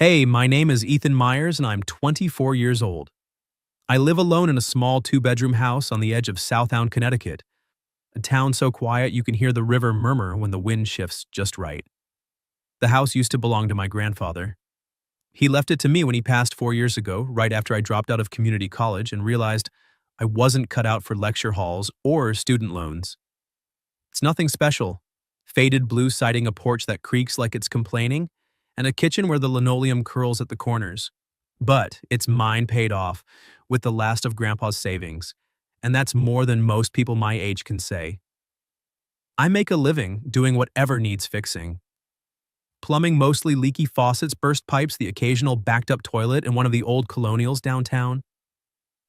Hey, my name is Ethan Myers and I'm 24 years old. I live alone in a small two-bedroom house on the edge of Southound, Connecticut, a town so quiet you can hear the river murmur when the wind shifts just right. The house used to belong to my grandfather. He left it to me when he passed 4 years ago, right after I dropped out of community college and realized I wasn't cut out for lecture halls or student loans. It's nothing special. Faded blue siding, a porch that creaks like it's complaining, and a kitchen where the linoleum curls at the corners. But it's mine paid off with the last of Grandpa's savings, and that's more than most people my age can say. I make a living doing whatever needs fixing. Plumbing mostly leaky faucets, burst pipes, the occasional backed up toilet in one of the old colonials downtown.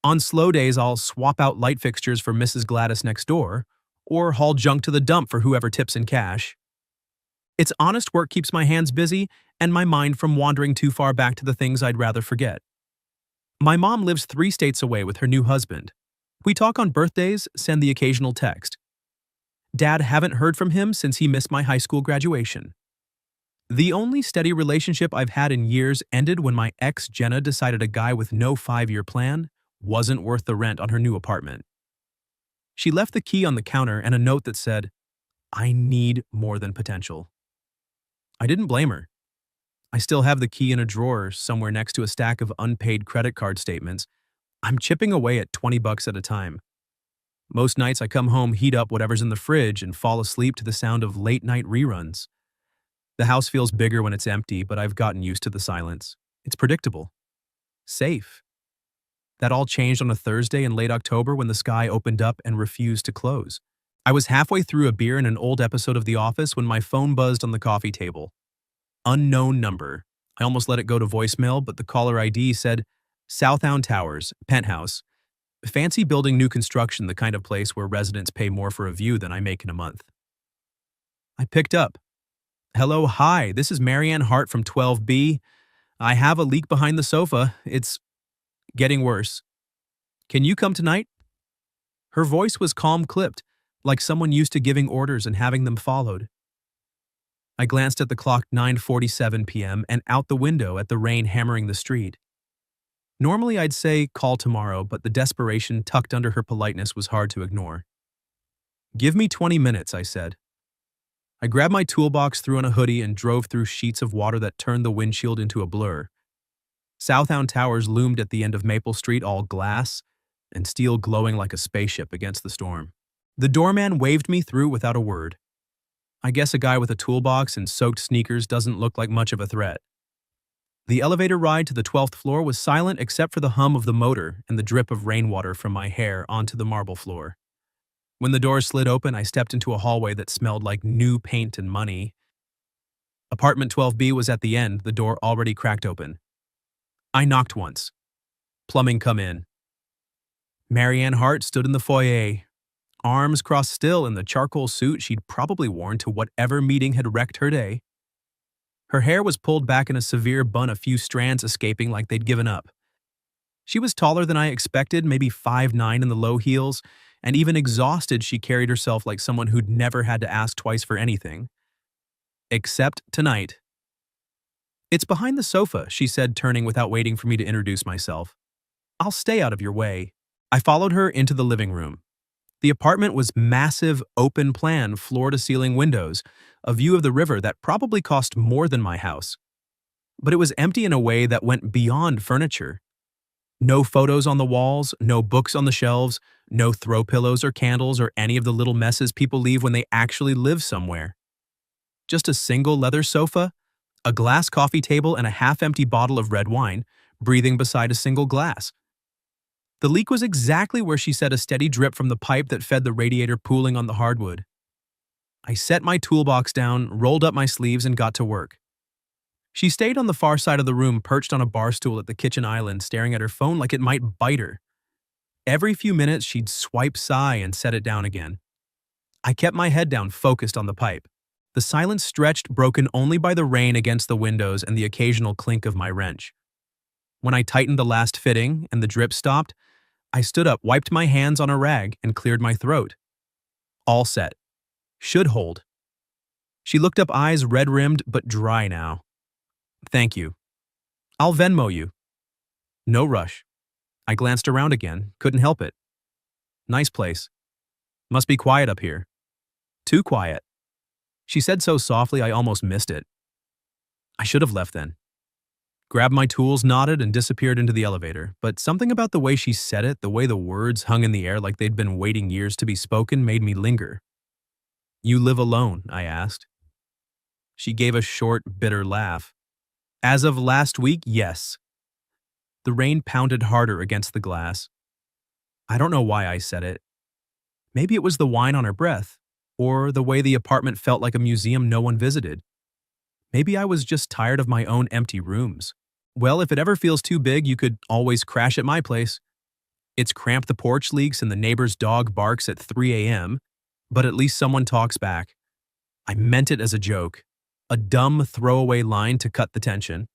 On slow days, I'll swap out light fixtures for Mrs. Gladys next door, or haul junk to the dump for whoever tips in cash. It's honest work keeps my hands busy and my mind from wandering too far back to the things I'd rather forget. My mom lives 3 states away with her new husband. We talk on birthdays, send the occasional text. Dad, haven't heard from him since he missed my high school graduation. The only steady relationship I've had in years ended when my ex Jenna decided a guy with no 5-year plan wasn't worth the rent on her new apartment. She left the key on the counter and a note that said, "I need more than potential." I didn't blame her. I still have the key in a drawer somewhere next to a stack of unpaid credit card statements. I'm chipping away at $20 at a time. Most nights I come home, heat up whatever's in the fridge, and fall asleep to the sound of late-night reruns. The house feels bigger when it's empty, but I've gotten used to the silence. It's predictable. Safe. That all changed on a Thursday in late October when the sky opened up and refused to close. I was halfway through a beer in an old episode of The Office when my phone buzzed on the coffee table. Unknown number. I almost let it go to voicemail, but the caller ID said, Southound Towers, penthouse. Fancy building, new construction, the kind of place where residents pay more for a view than I make in a month. I picked up. Hello, hi, this is Marianne Hart from 12B. I have a leak behind the sofa. It's getting worse. Can you come tonight? Her voice was calm-clipped, like someone used to giving orders and having them followed. I glanced at the clock, 9:47 p.m., and out the window at the rain hammering the street. Normally I'd say call tomorrow, but the desperation tucked under her politeness was hard to ignore. Give me 20 minutes, I said. I grabbed my toolbox, threw on a hoodie, and drove through sheets of water that turned the windshield into a blur. Southound Towers loomed at the end of Maple Street, all glass and steel glowing like a spaceship against the storm. The doorman waved me through without a word. I guess a guy with a toolbox and soaked sneakers doesn't look like much of a threat. The elevator ride to the 12th floor was silent except for the hum of the motor and the drip of rainwater from my hair onto the marble floor. When the doors slid open, I stepped into a hallway that smelled like new paint and money. Apartment 12B was at the end, the door already cracked open. I knocked once. Plumbing, come in. Marianne Hart stood in the foyer, arms crossed still in the charcoal suit she'd probably worn to whatever meeting had wrecked her day. Her hair was pulled back in a severe bun, a few strands escaping like they'd given up. She was taller than I expected, maybe 5'9" in the low heels, and even exhausted she carried herself like someone who'd never had to ask twice for anything. Except tonight. It's behind the sofa, she said, turning without waiting for me to introduce myself. I'll stay out of your way. I followed her into the living room. The apartment was massive, open-plan, floor-to-ceiling windows, a view of the river that probably cost more than my house. But it was empty in a way that went beyond furniture. No photos on the walls, no books on the shelves, no throw pillows or candles or any of the little messes people leave when they actually live somewhere. Just a single leather sofa, a glass coffee table, and a half-empty bottle of red wine, breathing beside a single glass. The leak was exactly where she said, a steady drip from the pipe that fed the radiator pooling on the hardwood. I set my toolbox down, rolled up my sleeves, and got to work. She stayed on the far side of the room, perched on a bar stool at the kitchen island, staring at her phone like it might bite her. Every few minutes, she'd swipe sigh and set it down again. I kept my head down, focused on the pipe. The silence stretched, broken only by the rain against the windows and the occasional clink of my wrench. When I tightened the last fitting and the drip stopped, I stood up, wiped my hands on a rag, and cleared my throat. All set. Should hold. She looked up, eyes red-rimmed but dry now. Thank you. I'll Venmo you. No rush. I glanced around again, couldn't help it. Nice place. Must be quiet up here. Too quiet. She said so softly I almost missed it. I should have left then. Grabbed my tools, nodded, and disappeared into the elevator, but something about the way she said it, the way the words hung in the air like they'd been waiting years to be spoken, made me linger. You live alone? I asked. She gave a short, bitter laugh. As of last week, yes. The rain pounded harder against the glass. I don't know why I said it. Maybe it was the wine on her breath, or the way the apartment felt like a museum no one visited. Maybe I was just tired of my own empty rooms. Well, if it ever feels too big, you could always crash at my place. It's cramped, the porch leaks, and the neighbor's dog barks at 3 a.m., but at least someone talks back. I meant it as a joke, a dumb throwaway line to cut the tension.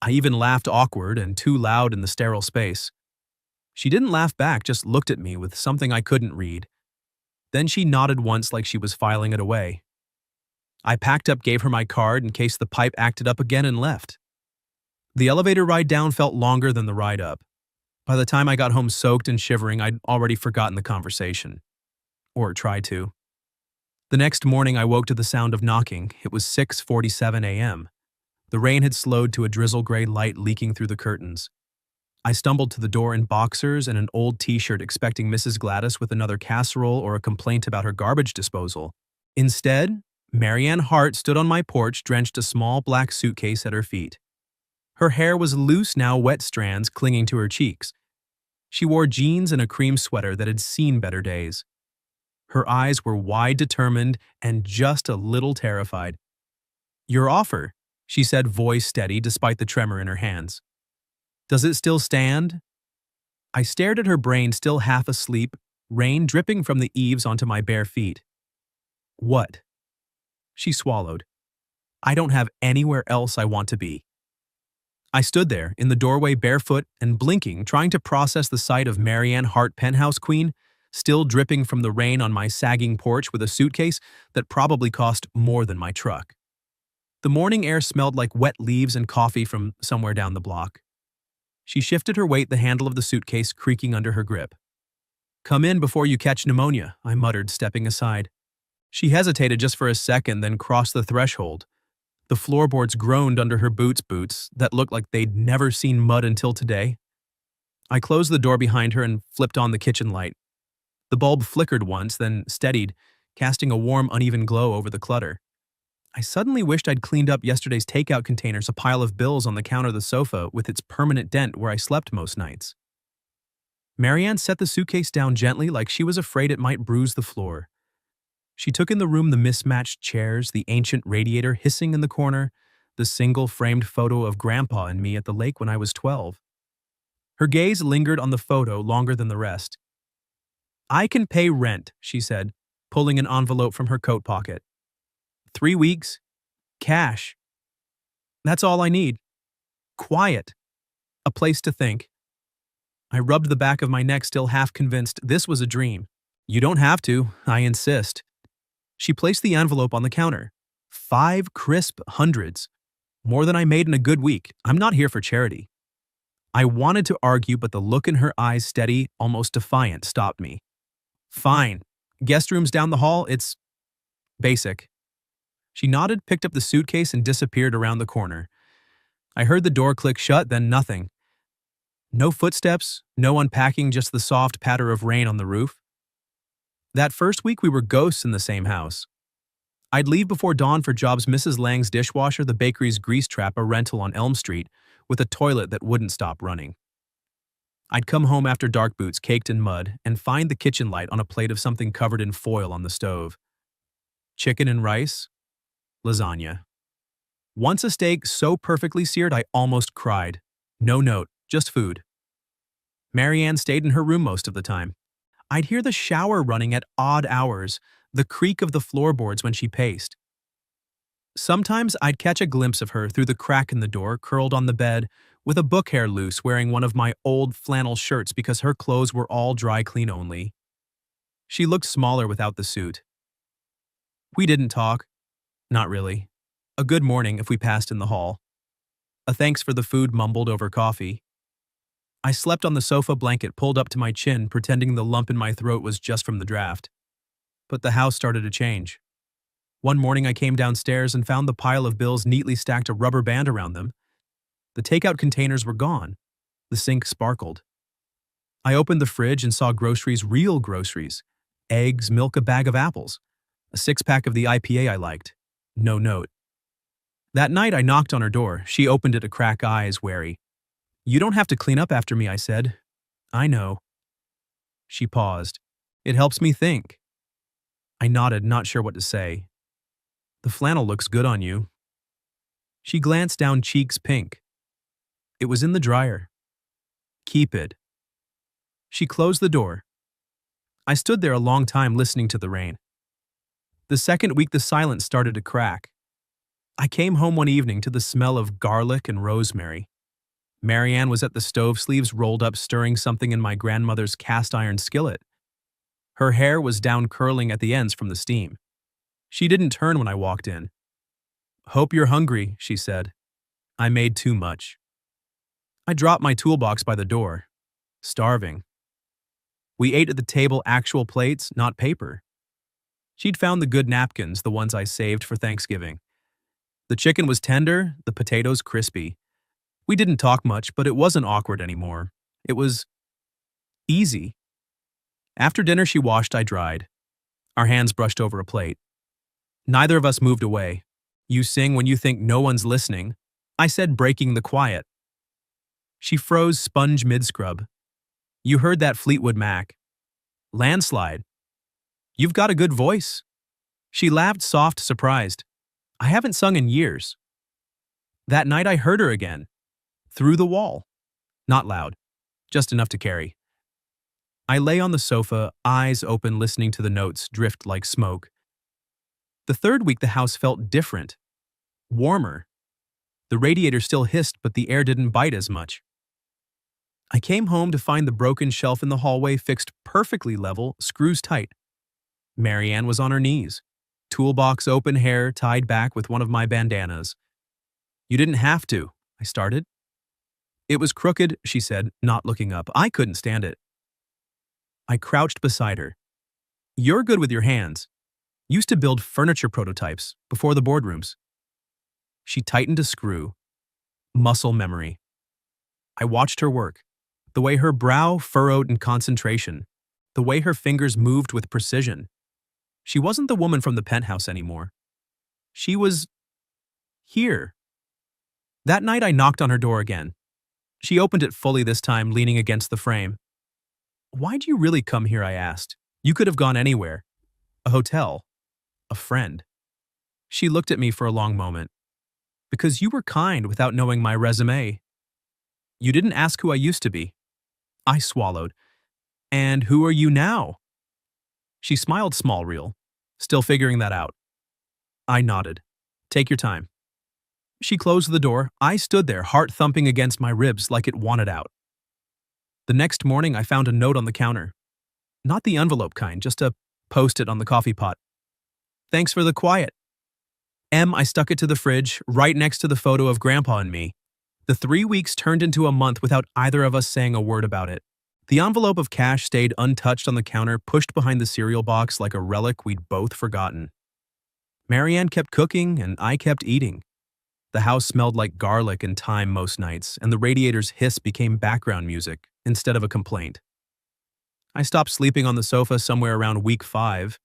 I even laughed awkward and too loud in the sterile space. She didn't laugh back, just looked at me with something I couldn't read. Then she nodded once like she was filing it away. I packed up, gave her my card in case the pipe acted up again, and left. The elevator ride down felt longer than the ride up. By the time I got home soaked and shivering, I'd already forgotten the conversation. Or tried to. The next morning, I woke to the sound of knocking. It was 6:47 a.m. The rain had slowed to a drizzle-gray light leaking through the curtains. I stumbled to the door in boxers and an old t-shirt, expecting Mrs. Gladys with another casserole or a complaint about her garbage disposal. Instead, Marianne Hart stood on my porch, drenched, a small black suitcase at her feet. Her hair was loose, now wet strands clinging to her cheeks. She wore jeans and a cream sweater that had seen better days. Her eyes were wide, determined, and just a little terrified. "Your offer," she said, voice steady despite the tremor in her hands. "Does it still stand?" I stared at her, brain still half asleep, rain dripping from the eaves onto my bare feet. "What?" She swallowed. "I don't have anywhere else I want to be." I stood there, in the doorway, barefoot and blinking, trying to process the sight of Marianne Hart, penthouse queen, still dripping from the rain on my sagging porch with a suitcase that probably cost more than my truck. The morning air smelled like wet leaves and coffee from somewhere down the block. She shifted her weight, the handle of the suitcase creaking under her grip. "Come in before you catch pneumonia," I muttered, stepping aside. She hesitated just for a second, then crossed the threshold. The floorboards groaned under her boots that looked like they'd never seen mud until today. I closed the door behind her and flipped on the kitchen light. The bulb flickered once, then steadied, casting a warm, uneven glow over the clutter. I suddenly wished I'd cleaned up yesterday's takeout containers, a pile of bills on the counter of the sofa with its permanent dent where I slept most nights. Marianne set the suitcase down gently, like she was afraid it might bruise the floor. She took in the room, the mismatched chairs, the ancient radiator hissing in the corner, the single framed photo of Grandpa and me at the lake when I was 12. Her gaze lingered on the photo longer than the rest. "I can pay rent," she said, pulling an envelope from her coat pocket. 3 weeks. Cash. That's all I need. Quiet. A place to think. I rubbed the back of my neck, still half convinced this was a dream. "You don't have to, I insist." She placed the envelope on the counter. 5 crisp hundreds. More than I made in a good week. I'm not here for charity. I wanted to argue, but the look in her eyes, steady, almost defiant, stopped me. "Fine. Guest room's down the hall. It's basic." She nodded, picked up the suitcase, and disappeared around the corner. I heard the door click shut, then nothing. No footsteps, no unpacking, just the soft patter of rain on the roof. That first week we were ghosts in the same house. I'd leave before dawn for jobs: Mrs. Lang's dishwasher, the bakery's grease trap, a rental on Elm Street, with a toilet that wouldn't stop running. I'd come home after dark, boots caked in mud, and find the kitchen light on a plate of something covered in foil on the stove. Chicken and rice, lasagna. Once a steak so perfectly seared I almost cried. No note, just food. Marianne stayed in her room most of the time. I'd hear the shower running at odd hours, the creak of the floorboards when she paced. Sometimes I'd catch a glimpse of her through the crack in the door, curled on the bed, with a book hair loose, wearing one of my old flannel shirts because her clothes were all dry clean only. She looked smaller without the suit. We didn't talk. Not really. A good morning if we passed in the hall. A thanks for the food mumbled over coffee. I slept on the sofa, blanket pulled up to my chin, pretending the lump in my throat was just from the draft. But the house started to change. One morning I came downstairs and found the pile of bills neatly stacked, a rubber band around them. The takeout containers were gone. The sink sparkled. I opened the fridge and saw groceries, real groceries. Eggs, milk, a bag of apples. A six-pack of the IPA I liked. No note. That night I knocked on her door. She opened it, a crack, eyes wary. "You don't have to clean up after me," I said. "I know." She paused. "It helps me think." I nodded, not sure what to say. "The flannel looks good on you." She glanced down, cheeks pink. "It was in the dryer." "Keep it." She closed the door. I stood there a long time listening to the rain. The second week the silence started to crack. I came home one evening to the smell of garlic and rosemary. Marianne was at the stove, sleeves rolled up, stirring something in my grandmother's cast-iron skillet. Her hair was down, curling at the ends from the steam. She didn't turn when I walked in. "Hope you're hungry," she said. "I made too much." I dropped my toolbox by the door. Starving. We ate at the table, actual plates, not paper. She'd found the good napkins, the ones I saved for Thanksgiving. The chicken was tender, the potatoes crispy. We didn't talk much, but it wasn't awkward anymore. It was easy. After dinner she washed, I dried. Our hands brushed over a plate. Neither of us moved away. "You sing when you think no one's listening," I said, breaking the quiet. She froze, sponge mid-scrub. "You heard that Fleetwood Mac. Landslide. You've got a good voice." She laughed, soft, surprised. "I haven't sung in years." That night I heard her again. Through the wall. Not loud. Just enough to carry. I lay on the sofa, eyes open, listening to the notes drift like smoke. The third week the house felt different. Warmer. The radiator still hissed, but the air didn't bite as much. I came home to find the broken shelf in the hallway fixed perfectly level, screws tight. Marianne was on her knees. Toolbox open, hair tied back with one of my bandanas. "You didn't have to," I started. "It was crooked," she said, not looking up. I couldn't stand it. I crouched beside her. "You're good with your hands. Used to build furniture prototypes before the boardrooms." She tightened a screw. Muscle memory. I watched her work. The way her brow furrowed in concentration. The way her fingers moved with precision. She wasn't the woman from the penthouse anymore. She was here. That night I knocked on her door again. She opened it fully this time, leaning against the frame. "Why'd you really come here?" I asked. "You could have gone anywhere. A hotel. A friend." She looked at me for a long moment. "Because you were kind without knowing my resume. You didn't ask who I used to be." I swallowed. "And who are you now?" She smiled, small real. "Still figuring that out." I nodded. "Take your time." She closed the door. I stood there, heart thumping against my ribs like it wanted out. The next morning I found a note on the counter. Not the envelope kind, just a post-it on the coffee pot. "Thanks for the quiet." I stuck it to the fridge, right next to the photo of Grandpa and me. The 3 weeks turned into a month without either of us saying a word about it. The envelope of cash stayed untouched on the counter, pushed behind the cereal box like a relic we'd both forgotten. Marianne kept cooking, and I kept eating. The house smelled like garlic and thyme most nights, and the radiator's hiss became background music instead of a complaint. I stopped sleeping on the sofa somewhere around week 5.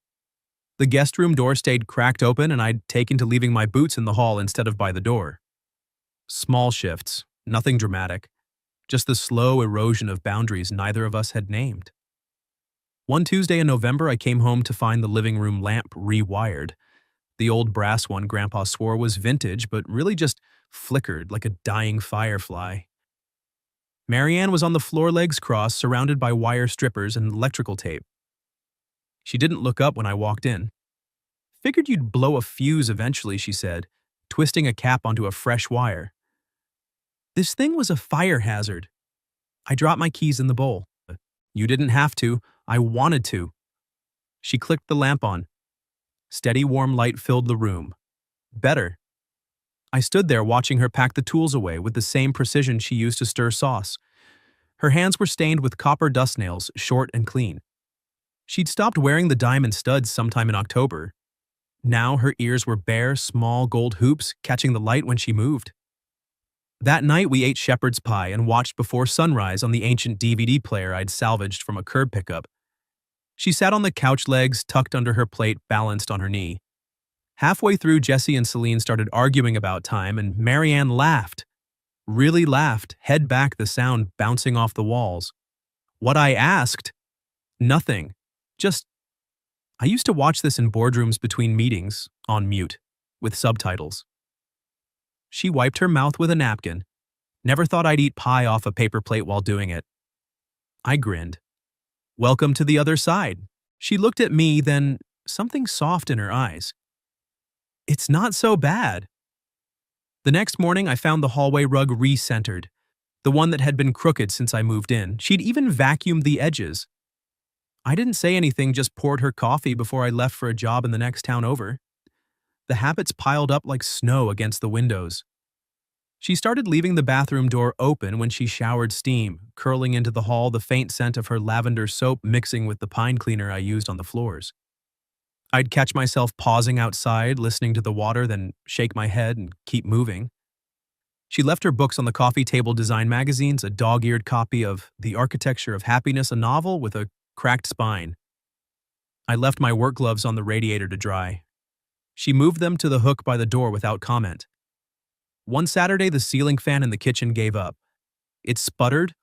The guest room door stayed cracked open, and I'd taken to leaving my boots in the hall instead of by the door. Small shifts, nothing dramatic, just the slow erosion of boundaries neither of us had named. One Tuesday in November, I came home to find the living room lamp rewired. The old brass one Grandpa swore was vintage, but really just flickered like a dying firefly. Marianne was on the floor, legs crossed, surrounded by wire strippers and electrical tape. She didn't look up when I walked in. "Figured you'd blow a fuse eventually," she said, twisting a cap onto a fresh wire. "This thing was a fire hazard." I dropped my keys in the bowl. "You didn't have to. I wanted to." She clicked the lamp on. Steady warm light filled the room. Better. I stood there watching her pack the tools away with the same precision she used to stir sauce. Her hands were stained with copper dust nails, short and clean. She'd stopped wearing the diamond studs sometime in October. Now her ears were bare, small gold hoops catching the light when she moved. That night we ate shepherd's pie and watched Before Sunrise on the ancient DVD player I'd salvaged from a curb pickup. She sat on the couch legs tucked under her plate, balanced on her knee. Halfway through, Jessie and Celine started arguing about time, and Marianne laughed. Really laughed, head back, the sound bouncing off the walls. What I asked? Nothing. Just, I used to watch this in boardrooms between meetings, on mute, with subtitles. She wiped her mouth with a napkin. Never thought I'd eat pie off a paper plate while doing it. I grinned. Welcome to the other side. She looked at me, then something soft in her eyes. It's not so bad. The next morning, I found the hallway rug re-centered, the one that had been crooked since I moved in. She'd even vacuumed the edges. I didn't say anything, just poured her coffee before I left for a job in the next town over. The habits piled up like snow against the windows. She started leaving the bathroom door open when she showered steam, curling into the hall, the faint scent of her lavender soap mixing with the pine cleaner I used on the floors. I'd catch myself pausing outside, listening to the water, then shake my head and keep moving. She left her books on the coffee table, design magazines, a dog-eared copy of The Architecture of Happiness, a novel with a cracked spine. I left my work gloves on the radiator to dry. She moved them to the hook by the door without comment. One Saturday, the ceiling fan in the kitchen gave up. It sputtered,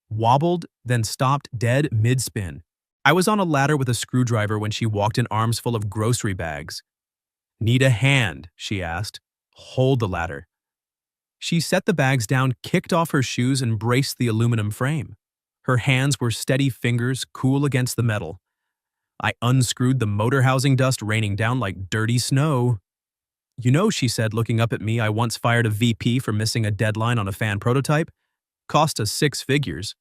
wobbled, then stopped dead mid-spin. I was on a ladder with a screwdriver when she walked in, arms full of grocery bags. Need a hand, she asked. Hold the ladder. She set the bags down, kicked off her shoes, and braced the aluminum frame. Her hands were steady fingers, cool against the metal. I unscrewed the motor housing, dust raining down like dirty snow. You know, she said, looking up at me, I once fired a VP for missing a deadline on a fan prototype. Cost us 6 figures.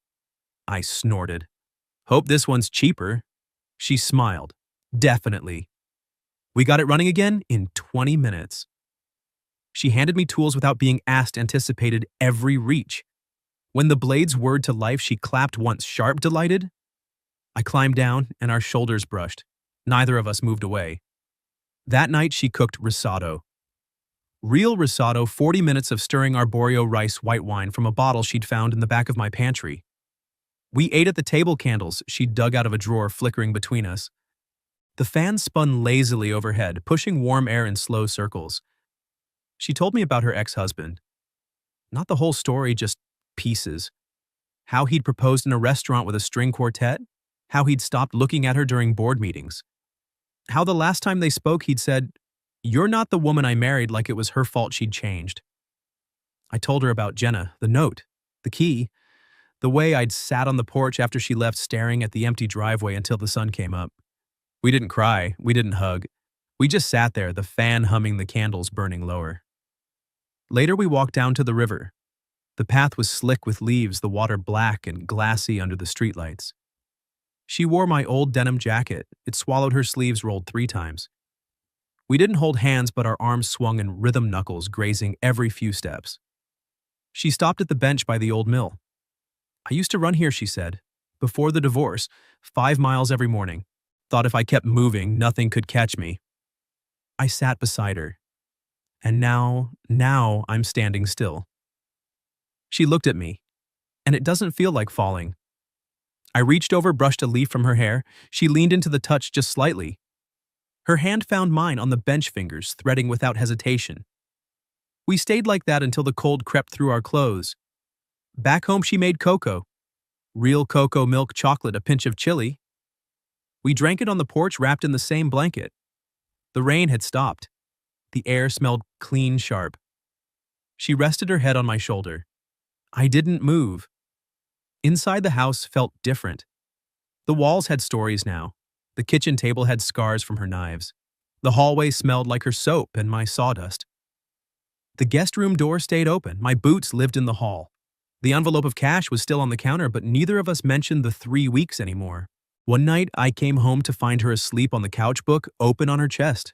I snorted. Hope this one's cheaper. She smiled. Definitely. We got it running again in 20 minutes. She handed me tools without being asked, anticipated every reach. When the blades whirred to life, she clapped once, sharp, delighted. I climbed down, and our shoulders brushed. Neither of us moved away. That night, she cooked risotto. Real risotto, 40 minutes of stirring arborio rice white wine from a bottle she'd found in the back of my pantry. We ate at the table, candles she'd dug out of a drawer flickering between us. The fan spun lazily overhead, pushing warm air in slow circles. She told me about her ex-husband. Not the whole story, just pieces. How he'd proposed in a restaurant with a string quartet. How he'd stopped looking at her during board meetings. How the last time they spoke he'd said, "You're not the woman I married," like it was her fault she'd changed. I told her about Jenna, the note, the key, the way I'd sat on the porch after she left, staring at the empty driveway until the sun came up. We didn't cry, we didn't hug. We just sat there, the fan humming, the candles burning lower. Later we walked down to the river. The path was slick with leaves, the water black and glassy under the streetlights. She wore my old denim jacket. It swallowed her sleeves, rolled 3 times. We didn't hold hands, but our arms swung in rhythm, knuckles grazing every few steps. She stopped at the bench by the old mill. I used to run here, she said, before the divorce, 5 miles every morning. Thought if I kept moving, nothing could catch me. I sat beside her. And now I'm standing still. She looked at me, and it doesn't feel like falling. I reached over, brushed a leaf from her hair. She leaned into the touch just slightly. Her hand found mine on the bench, fingers threading without hesitation. We stayed like that until the cold crept through our clothes. Back home she made cocoa. Real cocoa, milk, chocolate, a pinch of chili. We drank it on the porch, wrapped in the same blanket. The rain had stopped. The air smelled clean, sharp. She rested her head on my shoulder. I didn't move. Inside the house felt different. The walls had stories now. The kitchen table had scars from her knives. The hallway smelled like her soap and my sawdust. The guest room door stayed open. My boots lived in the hall. The envelope of cash was still on the counter, but neither of us mentioned the 3 weeks anymore. One night, I came home to find her asleep on the couch, book open on her chest.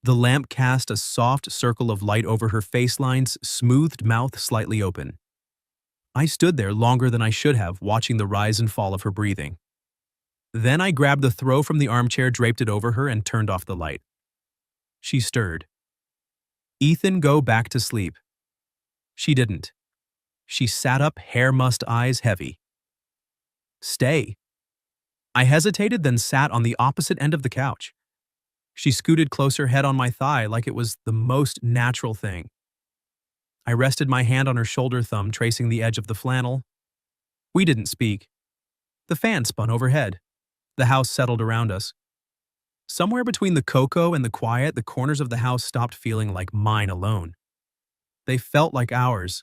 The lamp cast a soft circle of light over her face lines, smoothed mouth slightly open. I stood there longer than I should have, watching the rise and fall of her breathing. Then I grabbed the throw from the armchair, draped it over her, and turned off the light. She stirred. "Ethan, go back to sleep." She didn't. She sat up, hair mussed, eyes heavy. "Stay." I hesitated, then sat on the opposite end of the couch. She scooted closer, head on my thigh, like it was the most natural thing. I rested my hand on her shoulder, thumb tracing the edge of the flannel. We didn't speak. The fan spun overhead. The house settled around us. Somewhere between the cocoa and the quiet, the corners of the house stopped feeling like mine alone. They felt like ours.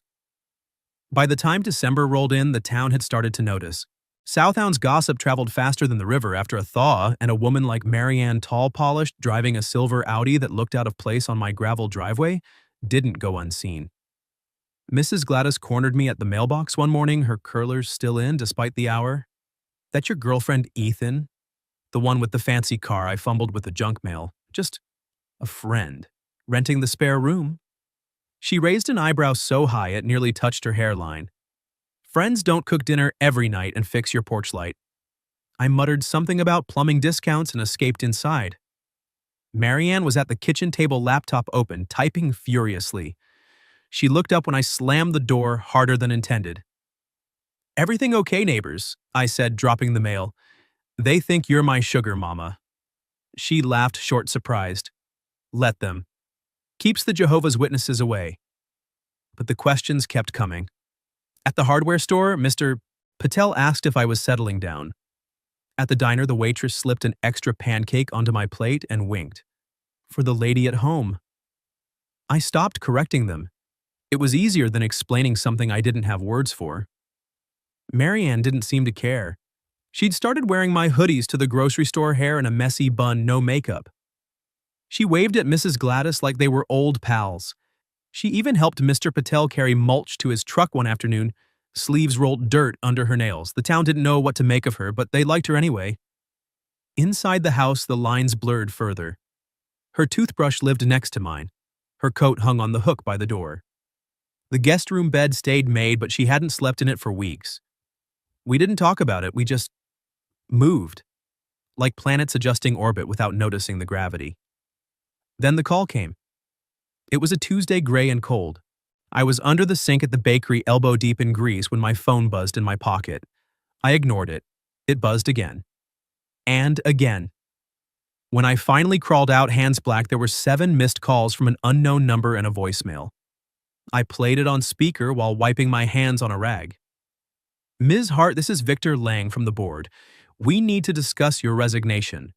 By the time December rolled in, the town had started to notice. Southound's gossip traveled faster than the river after a thaw, and a woman like Marianne, tall-polished, driving a silver Audi that looked out of place on my gravel driveway, didn't go unseen. Mrs. Gladys cornered me at the mailbox one morning, her curlers still in despite the hour. "That your girlfriend, Ethan? The one with the fancy car?" I fumbled with the junk mail. "Just a friend. Renting the spare room." She raised an eyebrow so high it nearly touched her hairline. "Friends don't cook dinner every night and fix your porch light." I muttered something about plumbing discounts and escaped inside. Marianne was at the kitchen table, laptop open, typing furiously. She looked up when I slammed the door harder than intended. "Everything okay, neighbors?" I said, dropping the mail. "They think you're my sugar mama." She laughed, short, surprised. "Let them. Keeps the Jehovah's Witnesses away." But the questions kept coming. At the hardware store, Mr. Patel asked if I was settling down. At the diner, the waitress slipped an extra pancake onto my plate and winked. "For the lady at home." I stopped correcting them. It was easier than explaining something I didn't have words for. Marianne didn't seem to care. She'd started wearing my hoodies to the grocery store, hair in a messy bun, no makeup. She waved at Mrs. Gladys like they were old pals. She even helped Mr. Patel carry mulch to his truck one afternoon, sleeves rolled dirt under her nails. The town didn't know what to make of her, but they liked her anyway. Inside the house, the lines blurred further. Her toothbrush lived next to mine. Her coat hung on the hook by the door. The guest room bed stayed made, but she hadn't slept in it for weeks. We didn't talk about it, we just moved, like planets adjusting orbit without noticing the gravity. Then the call came. It was a Tuesday, gray and cold. I was under the sink at the bakery, elbow deep in grease, when my phone buzzed in my pocket. I ignored it. It buzzed again. And again. When I finally crawled out, hands black, there were 7 missed calls from an unknown number and a voicemail. I played it on speaker while wiping my hands on a rag. "Ms. Hart, this is Victor Lang from the board. We need to discuss your resignation.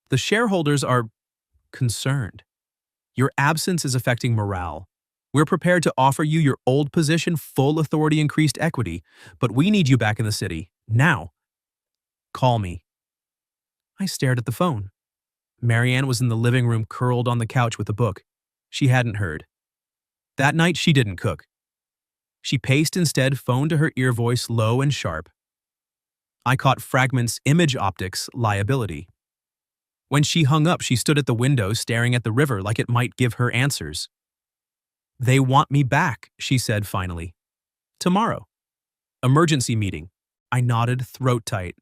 The shareholders are concerned. Your absence is affecting morale. We're prepared to offer you your old position, full authority, increased equity, but we need you back in the city. Now. Call me." I stared at the phone. Marianne was in the living room, curled on the couch with a book. She hadn't heard. That night, she didn't cook. She paced instead, phone to her ear, voice low and sharp. I caught fragments, image optics, liability. When she hung up, she stood at the window, staring at the river like it might give her answers. "They want me back," she said finally. "Tomorrow. Emergency meeting." I nodded, throat tight.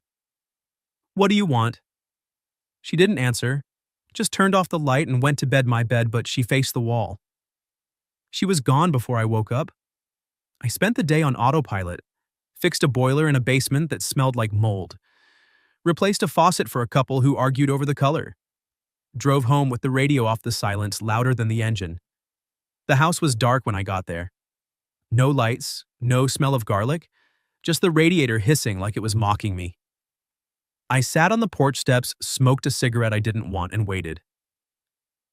"What do you want?" She didn't answer, just turned off the light and went to bed, my bed, but she faced the wall. She was gone before I woke up. I spent the day on autopilot, fixed a boiler in a basement that smelled like mold, replaced a faucet for a couple who argued over the color, drove home with the radio off, the silence louder than the engine. The house was dark when I got there. No lights, no smell of garlic, just the radiator hissing like it was mocking me. I sat on the porch steps, smoked a cigarette I didn't want, and waited.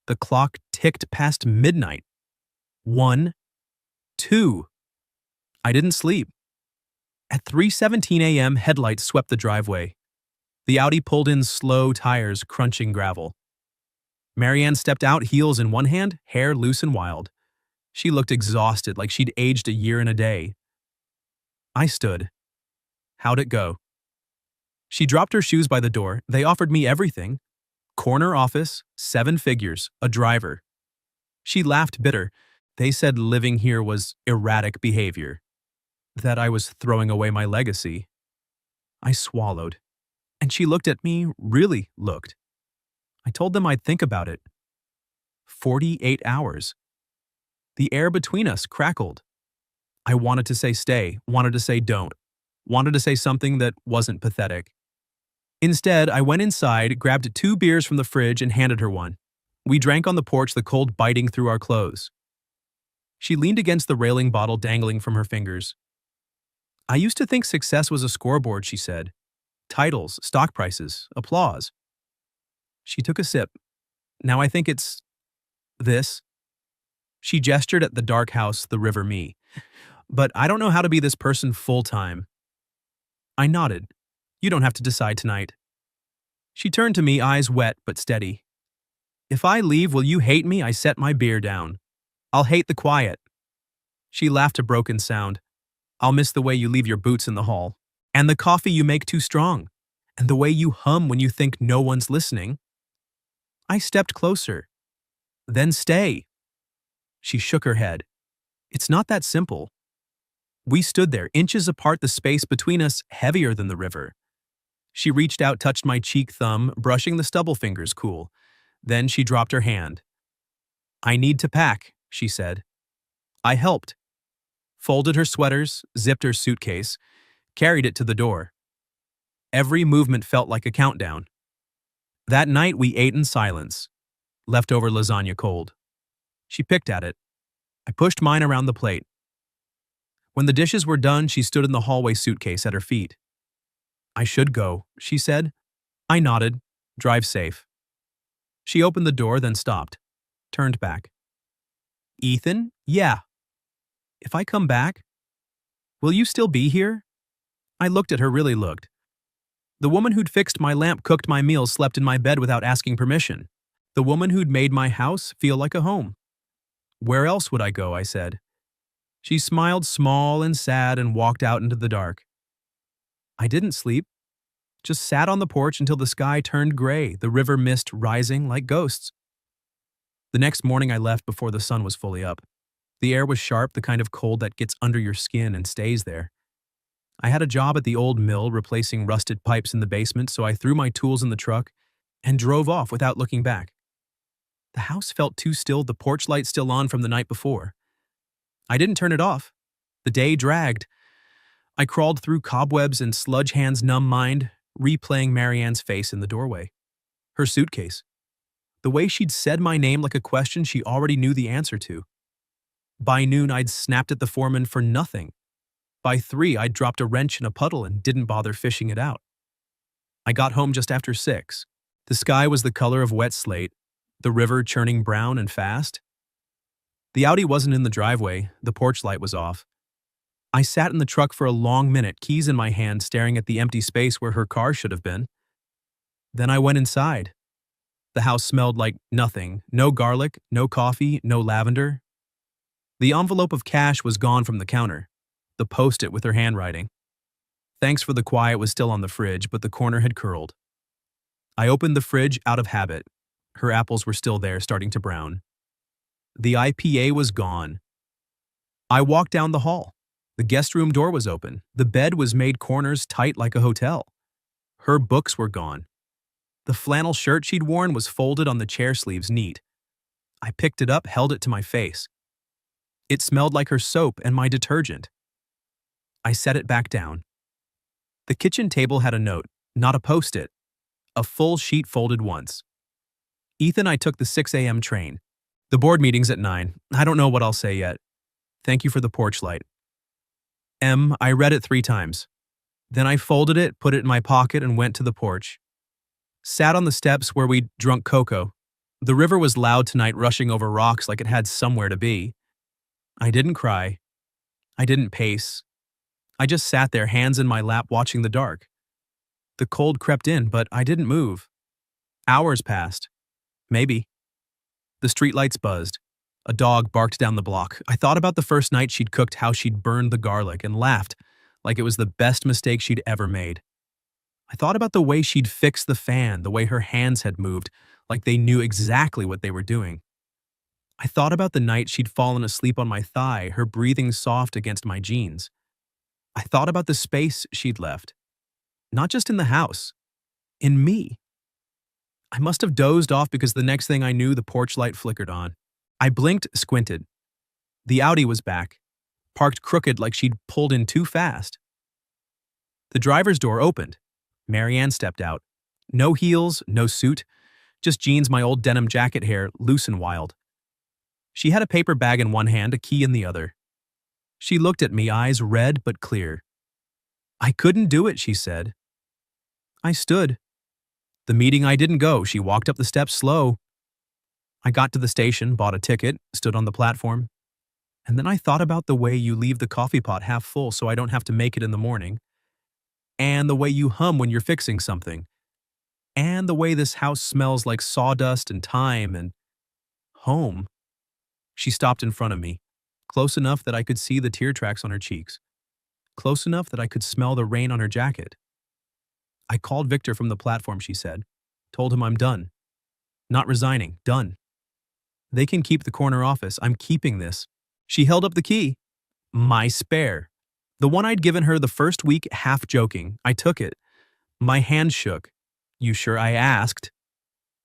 The clock ticked past midnight. 1, 2. I didn't sleep. At 3:17 a.m., headlights swept the driveway. The Audi pulled in, slow tires crunching gravel. Marianne stepped out, heels in one hand, hair loose and wild. She looked exhausted, like she'd aged a year and a day. I stood. "How'd it go?" She dropped her shoes by the door. "They offered me everything. Corner office, 7 figures, a driver. She laughed bitter. They said living here was erratic behavior, that I was throwing away my legacy. I swallowed, and she looked at me, really looked. I told them I'd think about it. 48 hours. The air between us crackled. I wanted to say stay, wanted to say don't, wanted to say something that wasn't pathetic. Instead, I went inside, grabbed 2 beers from the fridge, and handed her one. We drank on the porch, the cold biting through our clothes. She leaned against the railing, bottle dangling from her fingers. I used to think success was a scoreboard, she said. Titles, stock prices, applause. She took a sip. Now I think it's this. She gestured at the dark house, the river me. But I don't know how to be this person full-time. I nodded. You don't have to decide tonight. She turned to me, eyes wet but steady. If I leave, will you hate me? I set my beer down. I'll hate the quiet. She laughed a broken sound. I'll miss the way you leave your boots in the hall. And the coffee you make too strong. And the way you hum when you think no one's listening. I stepped closer. Then stay. She shook her head. It's not that simple. We stood there, inches apart, the space between us heavier than the river. She reached out, touched my cheek, thumb, brushing the stubble fingers cool. Then she dropped her hand. I need to pack, she said. I helped. Folded her sweaters, zipped her suitcase, carried it to the door. Every movement felt like a countdown. That night we ate in silence. Leftover lasagna cold. She picked at it. I pushed mine around the plate. When the dishes were done, she stood in the hallway, suitcase at her feet. I should go, she said. I nodded. Drive safe. She opened the door, then stopped. Turned back. Ethan? Yeah. If I come back, will you still be here? I looked at her, really looked. The woman who'd fixed my lamp, cooked my meals, slept in my bed without asking permission. The woman who'd made my house feel like a home. Where else would I go? I said. She smiled, small and sad, and walked out into the dark. I didn't sleep. Just sat on the porch until the sky turned gray, the river mist rising like ghosts. The next morning I left before the sun was fully up. The air was sharp, the kind of cold that gets under your skin and stays there. I had a job at the old mill replacing rusted pipes in the basement, so I threw my tools in the truck and drove off without looking back. The house felt too still, the porch light still on from the night before. I didn't turn it off. The day dragged. I crawled through cobwebs and sludge hands' numb mind, replaying Marianne's face in the doorway. Her suitcase. The way she'd said my name like a question she already knew the answer to. By noon, I'd snapped at the foreman for nothing. By 3, I'd dropped a wrench in a puddle and didn't bother fishing it out. I got home just after 6. The sky was the color of wet slate, the river churning brown and fast. The Audi wasn't in the driveway, the porch light was off. I sat in the truck for a long minute, keys in my hand, staring at the empty space where her car should have been. Then I went inside. The house smelled like nothing, no garlic, no coffee, no lavender. The envelope of cash was gone from the counter, the post-it with her handwriting. Thanks for the quiet was still on the fridge, but the corner had curled. I opened the fridge out of habit. Her apples were still there, starting to brown. The IPA was gone. I walked down the hall. The guest room door was open. The bed was made corners tight like a hotel. Her books were gone. The flannel shirt she'd worn was folded on the chair sleeves neat. I picked it up, held it to my face. It smelled like her soap and my detergent. I set it back down. The kitchen table had a note, not a post-it. A full sheet folded once. Ethan, I took the 6 a.m. train. The board meeting's at 9. I don't know what I'll say yet. Thank you for the porch light. I read it 3 times. Then I folded it, put it in my pocket, and went to the porch. Sat on the steps where we'd drunk cocoa. The river was loud tonight, rushing over rocks like it had somewhere to be. I didn't cry. I didn't pace. I just sat there, hands in my lap, watching the dark. The cold crept in, but I didn't move. Hours passed. Maybe. The streetlights buzzed. A dog barked down the block. I thought about the first night she'd cooked, how she'd burned the garlic, and laughed like it was the best mistake she'd ever made. I thought about the way she'd fixed the fan, the way her hands had moved, like they knew exactly what they were doing. I thought about the night she'd fallen asleep on my thigh, her breathing soft against my jeans. I thought about the space she'd left, not just in the house, in me. I must have dozed off because the next thing I knew, the porch light flickered on. I blinked, squinted. The Audi was back, parked crooked like she'd pulled in too fast. The driver's door opened. Marianne stepped out. No heels, no suit, just jeans, my old denim jacket hair, loose and wild. She had a paper bag in one hand, a key in the other. She looked at me, eyes red but clear. "I couldn't do it," she said. I stood. The meeting I didn't go, she walked up the steps slow. I got to the station, bought a ticket, stood on the platform. And then I thought about the way you leave the coffee pot half full so I don't have to make it in the morning. And the way you hum when you're fixing something. And the way this house smells like sawdust and time and home. She stopped in front of me, close enough that I could see the tear tracks on her cheeks, close enough that I could smell the rain on her jacket. "I called Victor from the platform," she said. "Told him I'm done. Not resigning, done. They can keep the corner office. I'm keeping this." She held up the key. My spare. The one I'd given her the first week, half joking. I took it. My hand shook. "You sure?" I asked.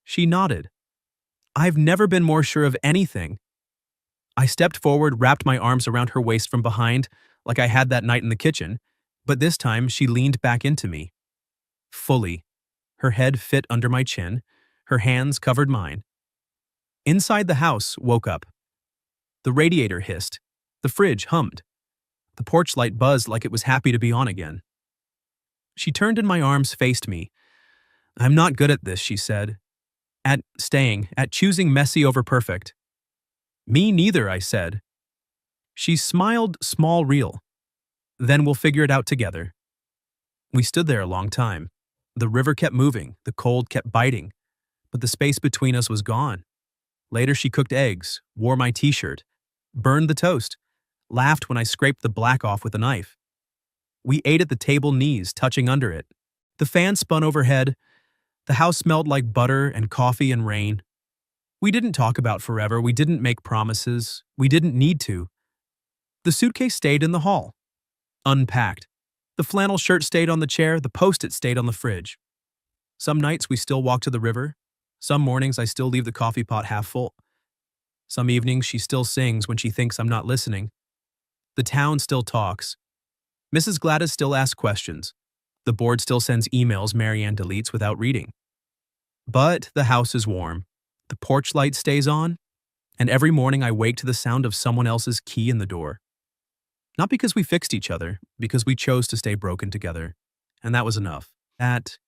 She nodded. I've never been more sure of anything. I stepped forward, wrapped my arms around her waist from behind, like I had that night in the kitchen, but this time she leaned back into me. Fully. Her head fit under my chin, her hands covered mine. Inside the house woke up. The radiator hissed. The fridge hummed. The porch light buzzed like it was happy to be on again. She turned in my arms, faced me. "I'm not good at this," she said. At choosing messy over perfect." "Me neither," I said. She smiled, small, real. "Then we'll figure it out together." We stood there a long time. The river kept moving, the cold kept biting, but the space between us was gone. Later she cooked eggs, wore my t-shirt, burned the toast, laughed when I scraped the black off with a knife. We ate at the table, knees touching under it. The fan spun overhead. The house smelled like butter and coffee and rain. We didn't talk about forever. We didn't make promises. We didn't need to. The suitcase stayed in the hall, unpacked. The flannel shirt stayed on the chair. The Post-it stayed on the fridge. Some nights we still walk to the river. Some mornings I still leave the coffee pot half full. Some evenings she still sings when she thinks I'm not listening. The town still talks. Mrs. Gladys still asks questions. The board still sends emails Marianne deletes without reading. But the house is warm. The porch light stays on. And every morning I wake to the sound of someone else's key in the door. Not because we fixed each other, because we chose to stay broken together. And that was enough. That